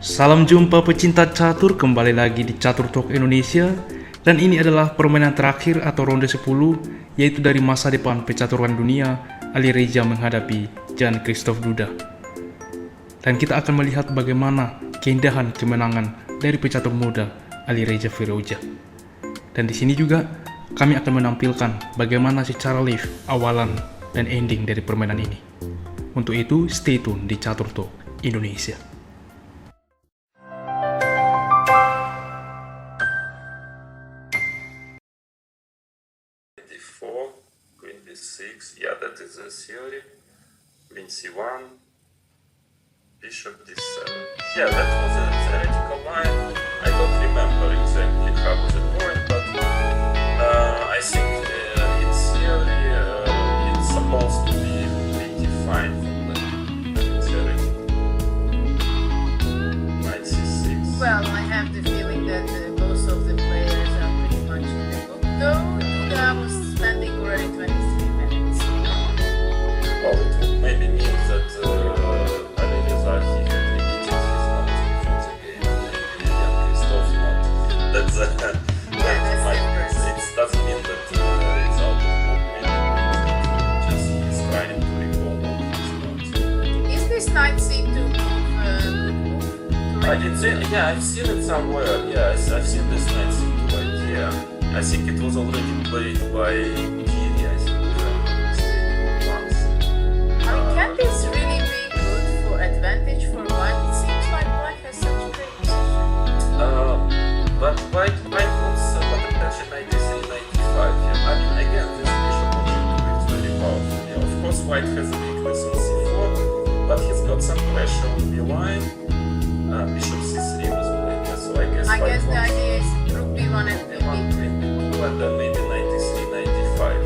Salam jumpa pecinta catur, kembali lagi di Catur Talk Indonesia. Dan ini adalah permainan terakhir atau ronde 10, yaitu dari masa depan pecaturan dunia, Ali Reza menghadapi Jan Christoph Duda. Dan kita akan melihat bagaimana keindahan kemenangan dari pecatur muda Ali Reza Firouzja. Dan di sini juga kami akan menampilkan bagaimana secara live awalan dan ending dari permainan ini. Untuk itu, stay tune di Catur Talk Indonesia. Queen b6, yeah, that is the theory. Queen c1, bishop d7. Yeah, that was a theoretical line. I don't remember exactly how was it going, but I think in theory it's supposed to be pretty fine from the theory. Knight c6. Well, I have the feeling that most of the players are pretty much in the book, though Duda was spending already 23 minutes. Well, it would maybe mean that Ali Reza, he had repeated his knowledge from the game. Maybe Jan Christoph not. That's that might, it doesn't mean that it's out of book. Maybe just he's trying to recall all his notes. Is this knight c2 move a good move? I've seen it somewhere. Yeah, I've seen this knight c2 idea. I think it was already played by Giri, I think, if I'm not mistaken, once. Can this really be good for advantage for white? It seems like black has such a great position. But white was but attention 93, 95. Yeah. I mean, again, this bishop option is very powerful. Yeah, of course, white has a weakness on c4, but he's got some pressure on b line. Bishop c3 was playing, yeah, so I guess I white guess the wants idea is rook b1 and b1, b2. queen b2, and then maybe 93, 95.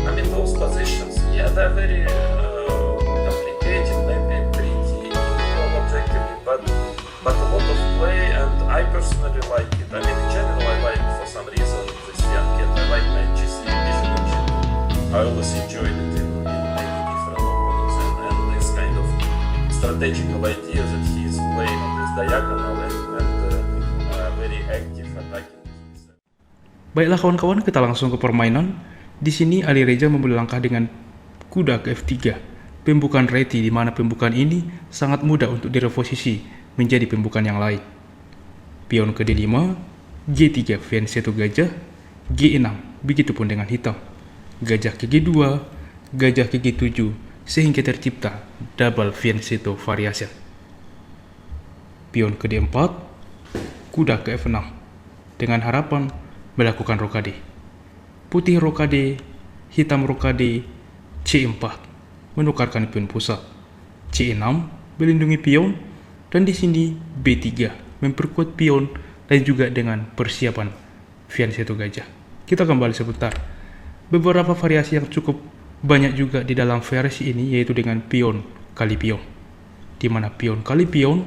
I mean, those positions, yeah, they're very complicated, maybe pretty equal objectively, but a lot of play, and I personally like it. I mean, in general, I like, for some reason, this young kid. I like knight g3, bishop g2. I always enjoyed it in many different openings, and this kind of strategical idea that he is playing on this diagonal and very active attacking. Baiklah kawan-kawan, kita langsung ke permainan. Di sini Ali Reza memulai langkah dengan kuda ke F3, pembukaan reti, di mana pembukaan ini sangat mudah untuk direposisi menjadi pembukaan yang lain. Pion ke D5, G3 Fianchetto gajah, G6, begitupun dengan hitam. Gajah ke G2, gajah ke G7, sehingga tercipta double Fianchetto variation. Pion ke D4, kuda ke F6, dengan harapan melakukan rokade. Putih rokade, hitam rokade, C4, menukarkan pion pusat. C6, melindungi pion, dan di sini B3, memperkuat pion dan juga dengan persiapan Fianchetto gajah. Kita kembali sebentar. Beberapa variasi yang cukup banyak juga di dalam versi ini, yaitu dengan pion kali pion, di mana pion kali pion,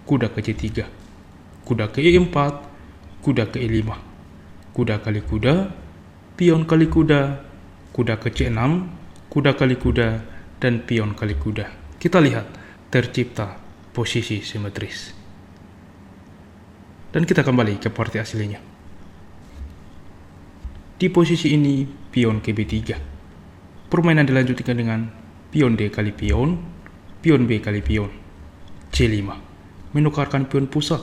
kuda ke C3, kuda ke E4, kuda ke E5, kuda kali kuda, pion kali kuda, kuda ke C6, kuda kali kuda, dan pion kali kuda. Kita lihat tercipta posisi simetris. Dan kita kembali ke partai aslinya. Di posisi ini, pion ke B3. Permainan dilanjutkan dengan pion D kali pion B kali pion, C5, menukarkan pion pusat.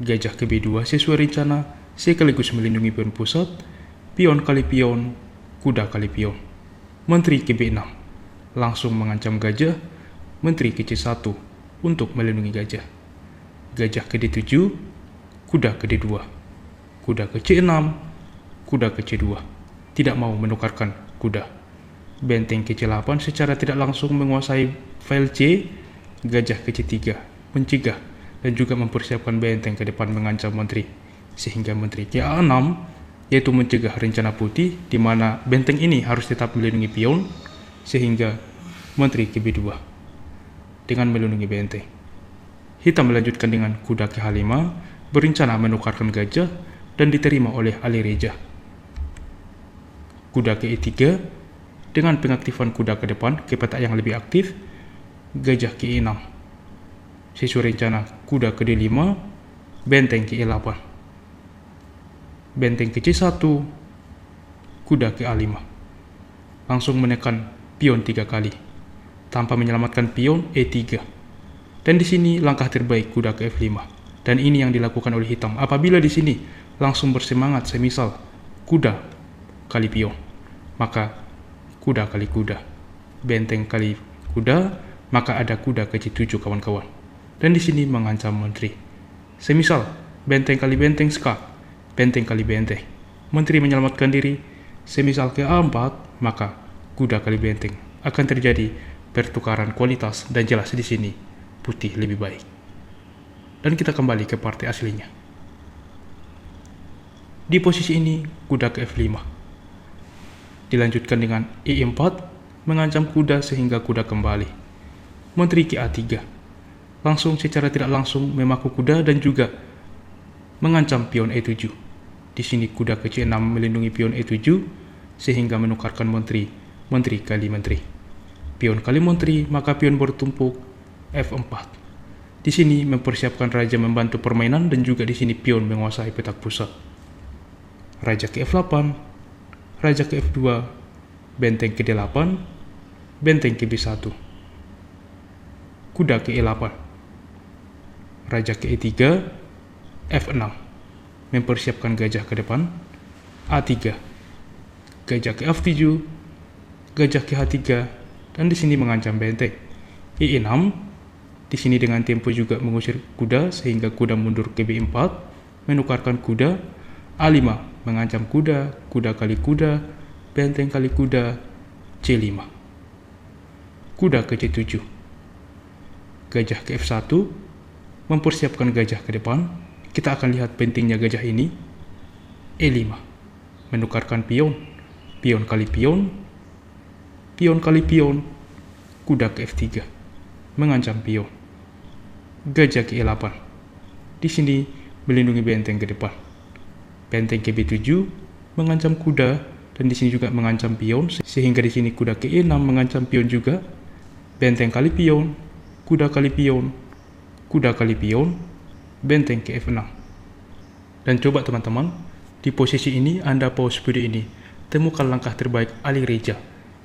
Gajah ke B2 sesuai rencana, sekaligus melindungi pion pusat. Pion kali pion, kuda kali pion. Menteri ke B6, langsung mengancam gajah. Menteri ke C1, untuk melindungi gajah. Gajah ke D7, kuda ke D2. Kuda ke C6, kuda ke C2. Tidak mau menukarkan kuda. Benteng ke C8 secara tidak langsung menguasai file C. Gajah ke C3, mencegah dan juga mempersiapkan benteng ke depan mengancam menteri. Sehingga menteri ke A6, yaitu mencegah rencana putih, di mana benteng ini harus tetap melindungi pion, sehingga menteri ke B2 dengan melindungi benteng. Hitam melanjutkan dengan kuda ke H5, berencana menukarkan gajah dan diterima oleh Ali Reza. Kuda ke E3, dengan pengaktifan kuda ke depan ke peta yang lebih aktif. Gajah ke E6, sesuai rencana kuda ke D5, benteng ke E8, benteng ke C1, kuda ke A5. Langsung menekan pion 3 kali tanpa menyelamatkan pion E3. Dan di sini langkah terbaik kuda ke F5. Dan ini yang dilakukan oleh hitam. Apabila di sini langsung bersemangat semisal kuda kali pion, maka kuda kali kuda, benteng kali kuda, maka ada kuda ke C7 kawan-kawan. Dan di sini mengancam menteri. Semisal benteng kali benteng skak, benteng kali benteng, menteri menyelamatkan diri. Semisal ke A4, maka kuda kali benteng. Akan terjadi pertukaran kualitas dan jelas di sini putih lebih baik. Dan kita kembali ke partai aslinya. Di posisi ini kuda ke F5. Dilanjutkan dengan E4 mengancam kuda sehingga kuda kembali. Menteri ke A3. Langsung secara tidak langsung memaku kuda dan juga mengancam pion E7. Di sini kuda ke C6 melindungi pion E7 sehingga menukarkan menteri kali menteri. Pion kali menteri, maka pion bertumpuk F4. Di sini mempersiapkan raja membantu permainan dan juga di sini pion menguasai petak pusat. Raja ke F8, raja ke F2, benteng ke D8, benteng ke B1, kuda ke E8, raja ke E3, F6, mempersiapkan gajah ke depan, A3, gajah ke F7, gajah ke H3, dan di sini mengancam benteng. E6, di sini dengan tempo juga mengusir kuda sehingga kuda mundur ke B4, menukarkan kuda. A5 mengancam kuda, kuda kali kuda, benteng kali kuda, C5. Kuda ke C7. Gajah ke F1, mempersiapkan gajah ke depan. Kita akan lihat pentingnya gajah ini. E5, menukarkan pion, pion kali pion, pion kali pion, kuda ke F3, mengancam pion. Gajah ke E8. Di sini melindungi benteng ke depan. Benteng ke B7 mengancam kuda dan di sini juga mengancam pion sehingga di sini kuda ke E6 mengancam pion juga. Benteng kali pion, kuda kali pion, kuda kali pion, benteng ke F6. Dan coba teman-teman, di posisi ini Anda pause video ini, temukan langkah terbaik Ali Reza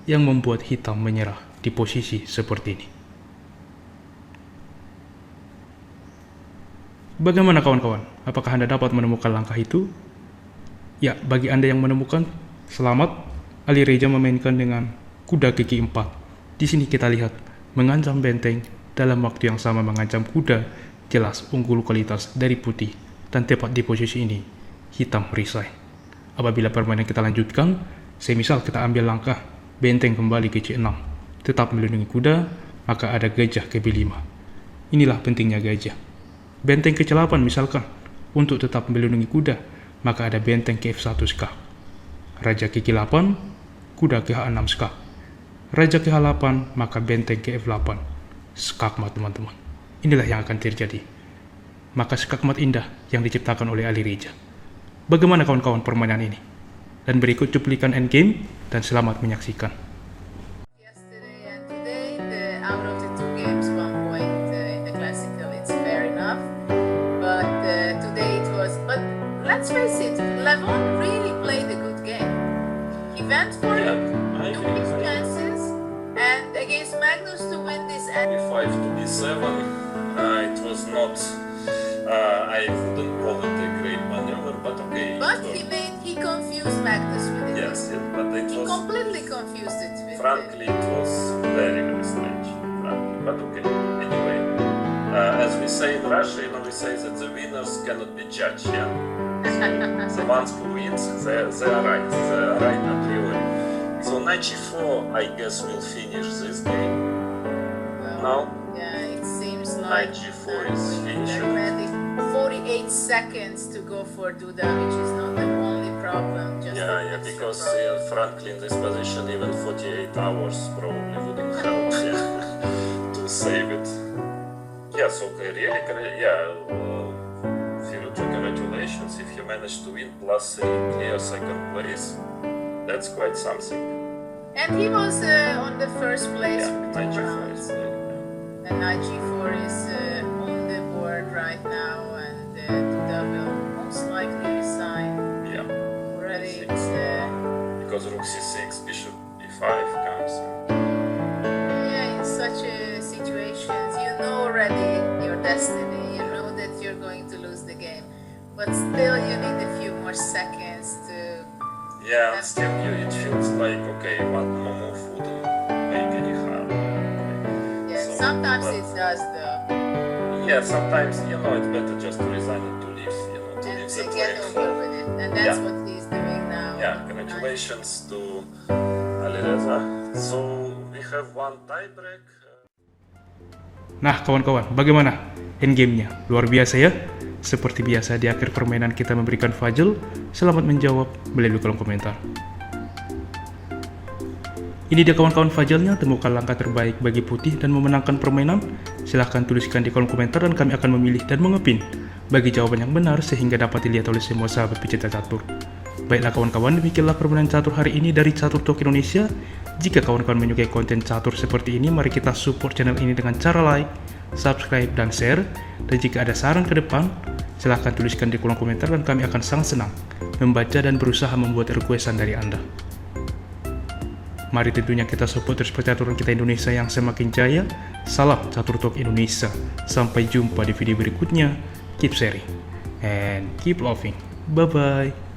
yang membuat hitam menyerah di posisi seperti ini. Bagaimana kawan-kawan? Apakah Anda dapat menemukan langkah itu? Ya, bagi Anda yang menemukan, selamat. Ali Reza memainkan dengan kuda ke G4. Di sini kita lihat mengancam benteng, dalam waktu yang sama mengancam kuda, jelas unggul kualitas dari putih. Dan tepat di posisi ini, hitam resign. Apabila permainan kita lanjutkan, semisal kita ambil langkah benteng kembali ke C6, tetap melindungi kuda, maka ada gajah ke B5. Inilah pentingnya gajah. Benteng ke C8 misalkan, untuk tetap melindungi kuda, maka ada benteng ke F1 skak. Raja ke G8, kuda ke H6 skak. Raja ke H8, maka benteng ke F8. Skakmat teman-teman. Inilah yang akan terjadi. Maka skakmat indah yang diciptakan oleh Ali Reza. Bagaimana kawan-kawan permainan ini? Dan berikut cuplikan endgame dan selamat menyaksikan. Yesterday and today, out of the two games, 1 point in the classical, it's fair enough. But today it was. But let's face it, Levon really played a good game. He went for it, took his chances, and against Magnus to win this. B5 to D7, it was not. I wouldn't call it a great maneuver, but okay. But he confused Magnus with it. Yes, but it He was. completely confused it with Frankly, it was very, very strange. But okay. Anyway, as we say in Russia, we say that the winners cannot be judged. Yeah. The ones who wins, they are right. They are right a priori. So knight G4, I guess, will finish this game. Well, Now, yeah, it seems knight like G4 is finished. pragmatic. 48 seconds to go for Duda, which is not the only problem. Just Yeah, an yeah, extra because problem. frankly, in this position, even 48 hours probably wouldn't help to save it. Yes, okay, really, Firuta, congratulations if you managed to win +3 clear second place. That's quite something. And he was on the first place Yeah, for knight 2 G4 rounds. is played. And knight G4 is destiny. You know that you're going to lose the game, but still you need a few more seconds to. Yeah, still it feels like, okay, one more move wouldn't make any harm. Yeah, So, sometimes but- it does though. Yeah, sometimes, it's better just to resign and to leave, to And leave to the get playing over field. with it, and that's Yeah. what he's doing now. Yeah, congratulations to Alireza. So we have one tie break. Nah kawan-kawan, bagaimana endgame-nya? Luar biasa ya? Seperti biasa di akhir permainan kita memberikan Fajl selamat menjawab melalui kolom komentar. Ini dia kawan-kawan Fajlnya, temukan langkah terbaik bagi putih dan memenangkan permainan. Silahkan tuliskan di kolom komentar dan kami akan memilih dan mengepin bagi jawaban yang benar sehingga dapat dilihat oleh semua sahabat pecinta catur. Baiklah kawan-kawan, demikianlah permainan catur hari ini dari Catur Talk Indonesia. Jika kawan-kawan menyukai konten catur seperti ini, mari kita support channel ini dengan cara like, subscribe, dan share. Dan jika ada saran ke depan, silahkan tuliskan di kolom komentar dan kami akan sangat senang membaca dan berusaha membuat requestan dari Anda. Mari tentunya kita support terus percaturan kita Indonesia yang semakin jaya. Salam Catur Talk Indonesia. Sampai jumpa di video berikutnya. Keep sharing and keep loving. Bye-bye.